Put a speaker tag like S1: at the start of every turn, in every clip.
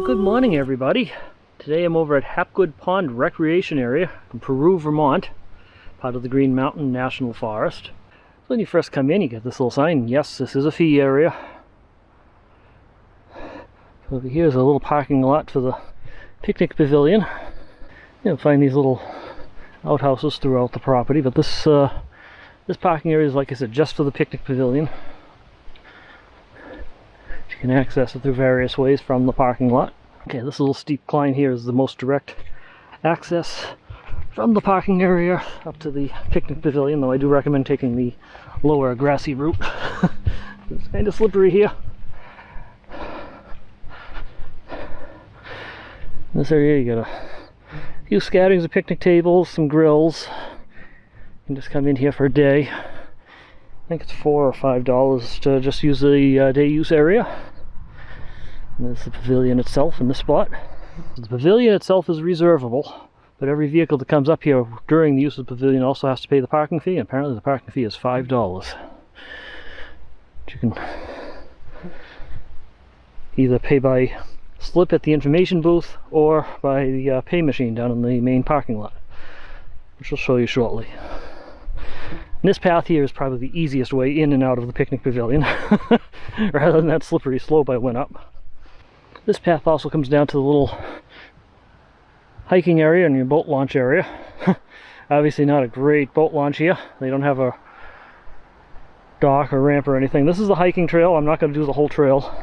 S1: Good morning, everybody. Today I'm over at Hapgood Pond Recreation Area in Peru, Vermont, part of the Green Mountain National Forest. So when you first come in, you get this little sign. Yes, this is a fee area. So over here is a little parking lot for the picnic pavilion. You'll find these little outhouses throughout the property, but this parking area is, like I said, just for the picnic pavilion. You can access it through various ways from the parking lot. Okay, this little steep climb here is the most direct access from the parking area up to the picnic pavilion, though I do recommend taking the lower grassy route. It's kind of slippery here. In this area you got a few scatterings of picnic tables, some grills. You can just come in here for a day. I think it's $4 or $5 to just use the day use area. And there's the pavilion itself in this spot. The pavilion itself is reservable, but every vehicle that comes up here during the use of the pavilion also has to pay the parking fee, and apparently the parking fee is $5. You can either pay by slip at the information booth or by the pay machine down in the main parking lot, which I'll show you shortly. And this path here is probably the easiest way in and out of the picnic pavilion, rather than that slippery slope I went up. This path also comes down to the little hiking area and your boat launch area. Obviously not a great boat launch here. They don't have a dock or ramp or anything. This is the hiking trail. I'm not going to do the whole trail,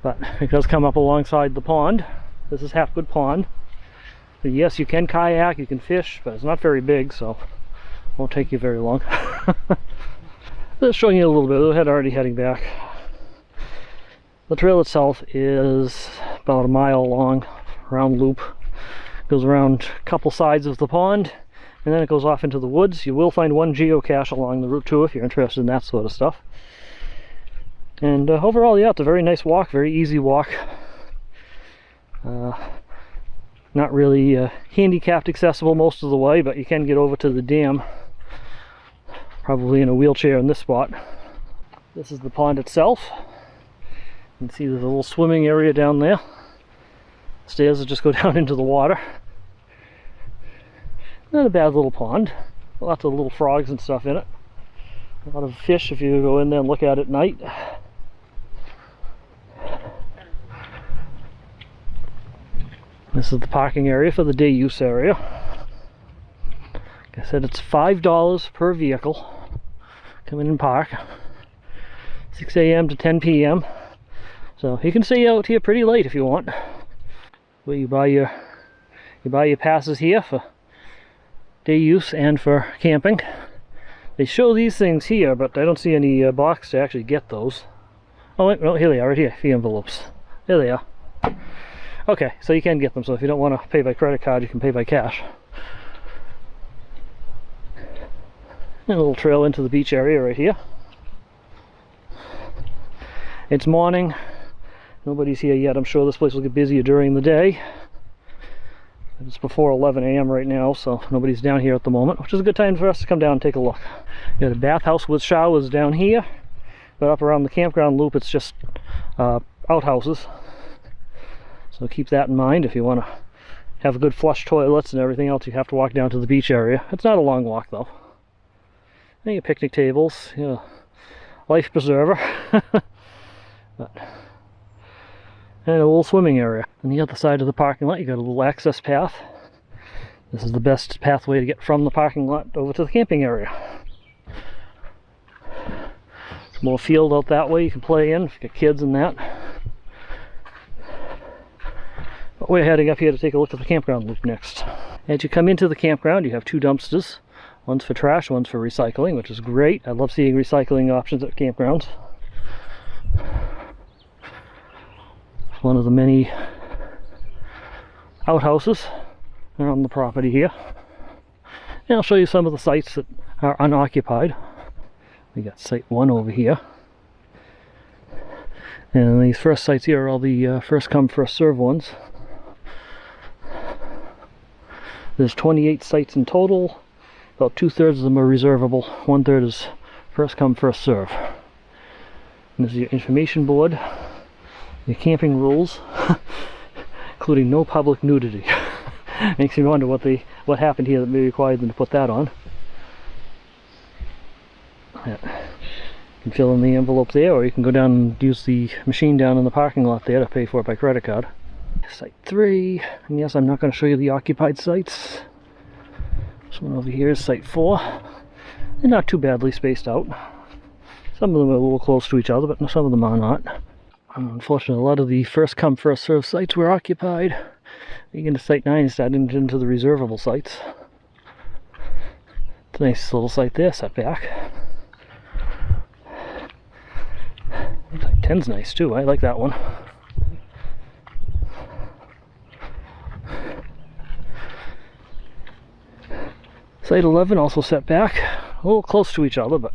S1: but it does come up alongside the pond. This is Hapgood Pond. So yes, you can kayak, you can fish, but it's not very big, so it won't take you very long. Just showing you a little bit. We're already heading back. The trail itself is about a mile long, round loop. Goes around a couple sides of the pond, and then it goes off into the woods. You will find one geocache along the route too, if you're interested in that sort of stuff. And overall, yeah, it's a very nice walk, very easy walk. Not really handicapped accessible most of the way, but you can get over to the dam, probably in a wheelchair in this spot. This is the pond itself. You can see there's a little swimming area down there. Stairs that just go down into the water. Not a bad little pond. Lots of little frogs and stuff in it. A lot of fish if you go in there and look at it at night. This is the parking area for the day use area. Like I said, it's $5 per vehicle. Come in and park. 6 a.m. to 10 p.m. So you can stay out here pretty late if you want. Where you buy your passes here for day use and for camping. They show these things here, but I don't see any box to actually get those. Oh wait, no, here they are, right here, fee envelopes. There they are. Okay, so you can get them, so if you don't want to pay by credit card, you can pay by cash. And a little trail into the beach area right here. It's morning. Nobody's here yet. I'm sure this place will get busier during the day. It's before 11 a.m. right now, so nobody's down here at the moment, which is a good time for us to come down and take a look. You got a bathhouse with showers down here, but up around the campground loop it's just outhouses. So keep that in mind. If you want to have a good flush toilets and everything else, you have to walk down to the beach area. It's not a long walk though. And your picnic tables, you know, life preserver. But, and a little swimming area. On the other side of the parking lot, you got a little access path. This is the best pathway to get from the parking lot over to the camping area. More field out that way you can play in if you got kids and that. But we're heading up here to take a look at the campground loop next. As you come into the campground, you have two dumpsters. One's for trash, one's for recycling, which is great. I love seeing recycling options at campgrounds. One of the many outhouses around the property here. And I'll show you some of the sites that are unoccupied. We got site 1 over here. And these first sites here are all the first come first serve ones. There's 28 sites in total. About 2/3 of them are reservable. 1/3 is first come first serve. And this is your information board. your camping rules, including no public nudity. Makes me wonder what happened here that may require them to put that on. Yeah. You can fill in the envelope there, or you can go down and use the machine down in the parking lot there to pay for it by credit card. Site 3, and yes, I'm not going to show you the occupied sites. This one over here is Site 4. They're not too badly spaced out. Some of them are a little close to each other, but some of them are not. Unfortunately, a lot of the first come first served sites were occupied. You get into Site 9 and start into the reservable sites. It's a nice little site there, set back. Site 10's nice too, I like that one. Site 11 also set back, a little close to each other, but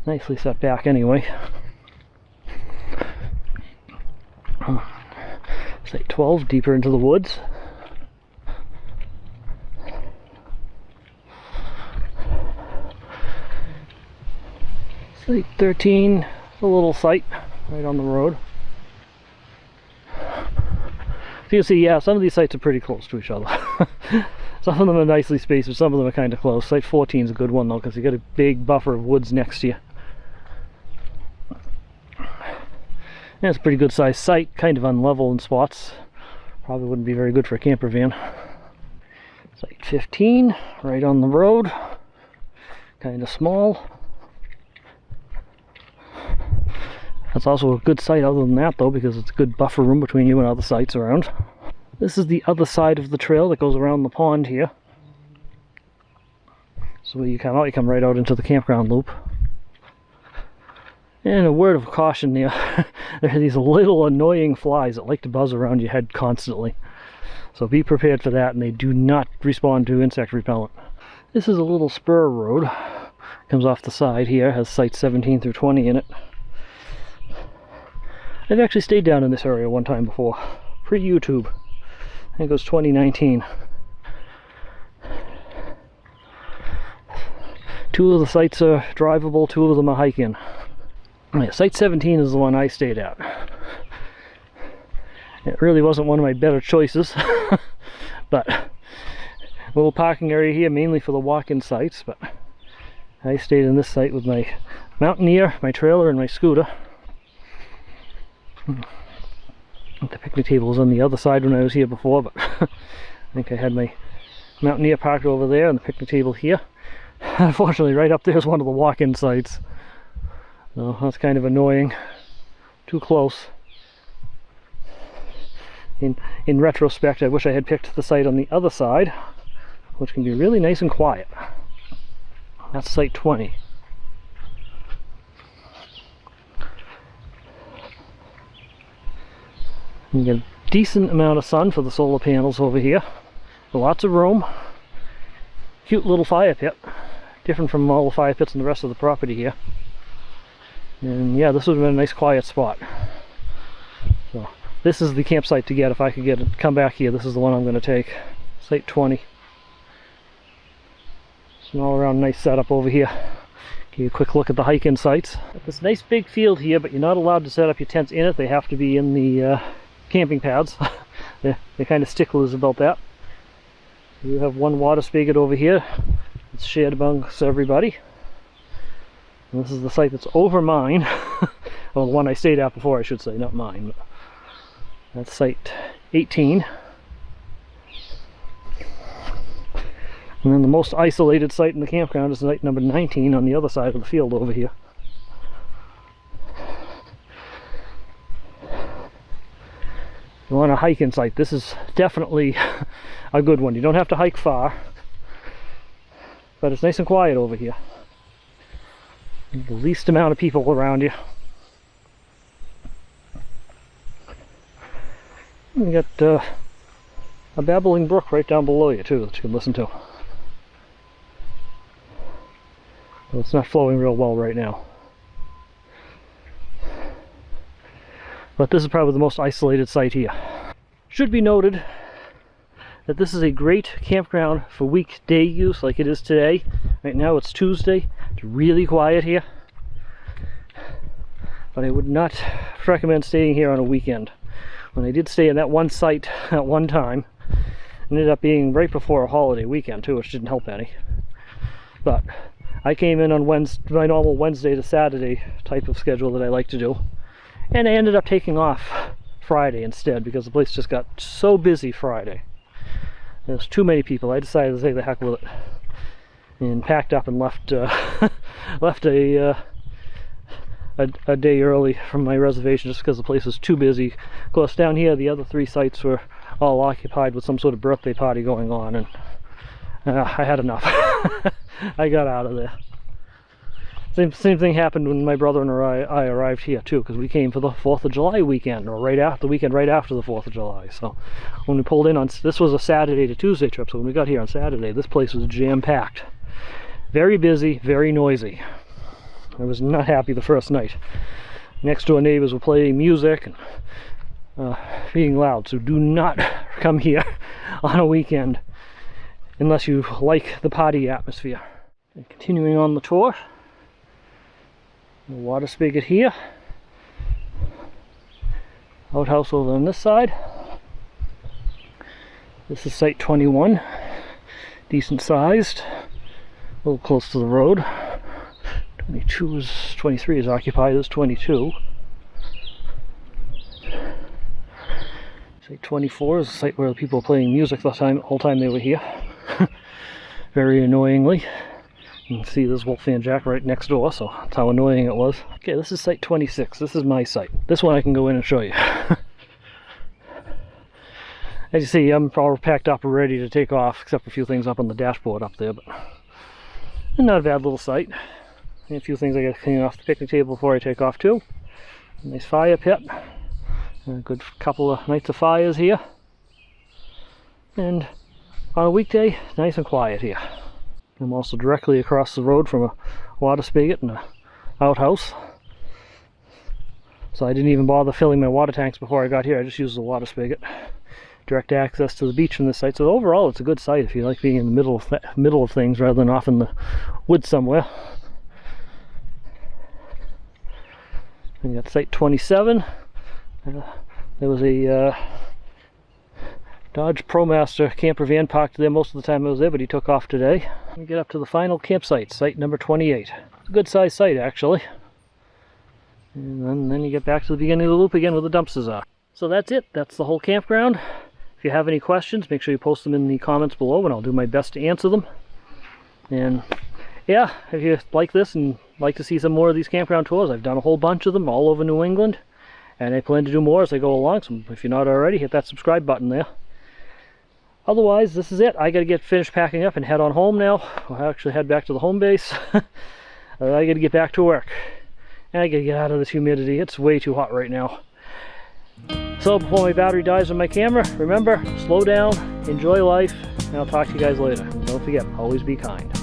S1: nicely set back anyway. Site 12 deeper into the woods. Site 13, a little site right on the road. So you can see, yeah, some of these sites are pretty close to each other. Some of them are nicely spaced, but some of them are kind of close. Site 14 is a good one though, because you got a big buffer of woods next to you. Yeah, it's a pretty good sized site, kind of unlevel in spots. Probably wouldn't be very good for a camper van. Site 15, right on the road. Kind of small. That's also a good site other than that though, because it's a good buffer room between you and other sites around. This is the other side of the trail that goes around the pond here. So when you come out, you come right out into the campground loop. And a word of caution there, there are these little annoying flies that like to buzz around your head constantly. So be prepared for that, and they do not respond to insect repellent. This is a little spur road. Comes off the side here, has sites 17 through 20 in it. I've actually stayed down in this area one time before, pre-YouTube. I think it was 2019. Two of the sites are drivable, two of them are hiking. Yeah, Site 17 is the one I stayed at. It really wasn't one of my better choices, but a little parking area here mainly for the walk-in sites, but I stayed in this site with my Mountaineer, my trailer, and my scooter. The picnic table was on the other side when I was here before, but I think I had my Mountaineer parked over there and the picnic table here. Unfortunately, right up there is one of the walk-in sites. So that's kind of annoying. Too close. In retrospect, I wish I had picked the site on the other side, which can be really nice and quiet. That's Site 20. You get a decent amount of sun for the solar panels over here. Lots of room. Cute little fire pit. Different from all the fire pits in the rest of the property here. And yeah, this would have been a nice quiet spot. So this is the campsite to get if I could come back here. This is the one I'm going to take. Site 20. It's an all around nice setup over here. Give you a quick look at the hike-in sites. Got this nice big field here, but you're not allowed to set up your tents in it. They have to be in the camping pads. They're kind of sticklers about that. You have one water spigot over here. It's shared amongst everybody. And this is the site that's over mine. Well, the one I stayed at before, I should say, not mine. But that's Site 18. And then the most isolated site in the campground is Site number 19 on the other side of the field over here. You want a hiking site, this is definitely a good one. You don't have to hike far, but it's nice and quiet over here. The least amount of people around you. You got a babbling brook right down below you too that you can listen to. Well, it's not flowing real well right now. But this is probably the most isolated site here. Should be noted that this is a great campground for weekday use like it is today. Right now it's Tuesday. It's really quiet here. but I would not recommend staying here on a weekend. When I did stay in that one site at one time, it ended up being right before a holiday weekend too, which didn't help any. But I came in on Wednesday, my normal Wednesday to Saturday type of schedule that I like to do, and I ended up taking off Friday instead because the place just got so busy Friday. There's too many people. I decided to take the heck with it and packed up and left left a day early from my reservation just because the place was too busy. Of course, down here the other 3 sites were all occupied with some sort of birthday party going on, and I had enough. I got out of there. Same thing happened when my brother and I arrived here too, because we came for the 4th of July weekend, or the weekend right after the 4th of July. So when we pulled in on, this was a Saturday to Tuesday trip, so when we got here on Saturday, this place was jam-packed. Very busy, very noisy. I was not happy the first night. Next door neighbors were playing music and being loud, so do not come here on a weekend unless you like the party atmosphere. And continuing on the tour, the water spigot here, outhouse over on this side. This is site 21, decent sized, a little close to the road. 23 is occupied, as 22. Site 24 is a site where the people were playing music the whole time they were here. Very annoyingly. You can see this Wolfman Jack right next door, so that's how annoying it was. Okay, this is site 26. This is my site. This one I can go in and show you. As you see, I'm all packed up and ready to take off, except for a few things up on the dashboard up there, but not a bad little site. And a few things I got to clean off the picnic table before I take off too. A nice fire pit. And a good couple of nights of fires here. And on a weekday, nice and quiet here. I'm also directly across the road from a water spigot and an outhouse. So I didn't even bother filling my water tanks before I got here. I just used the water spigot. Direct access to the beach from this site. So overall, it's a good site if you like being in the middle of things rather than off in the woods somewhere. And you got site 27. There was a Dodge ProMaster camper van parked there most of the time I was there, but he took off today. We get up to the final campsite, site number 28. It's a good sized site actually. And then you get back to the beginning of the loop again where the dumpsters are. So that's it. That's the whole campground. If you have any questions, make sure you post them in the comments below and I'll do my best to answer them. And yeah, if you like this and like to see some more of these campground tours, I've done a whole bunch of them all over New England. And I plan to do more as I go along, so if you're not already, hit that subscribe button there. Otherwise, this is it. I gotta get finished packing up and head on home now. I'll actually head back to the home base. I gotta get back to work. And I gotta get out of this humidity. It's way too hot right now. So before my battery dies on my camera, remember, slow down, enjoy life, and I'll talk to you guys later. Don't forget, always be kind.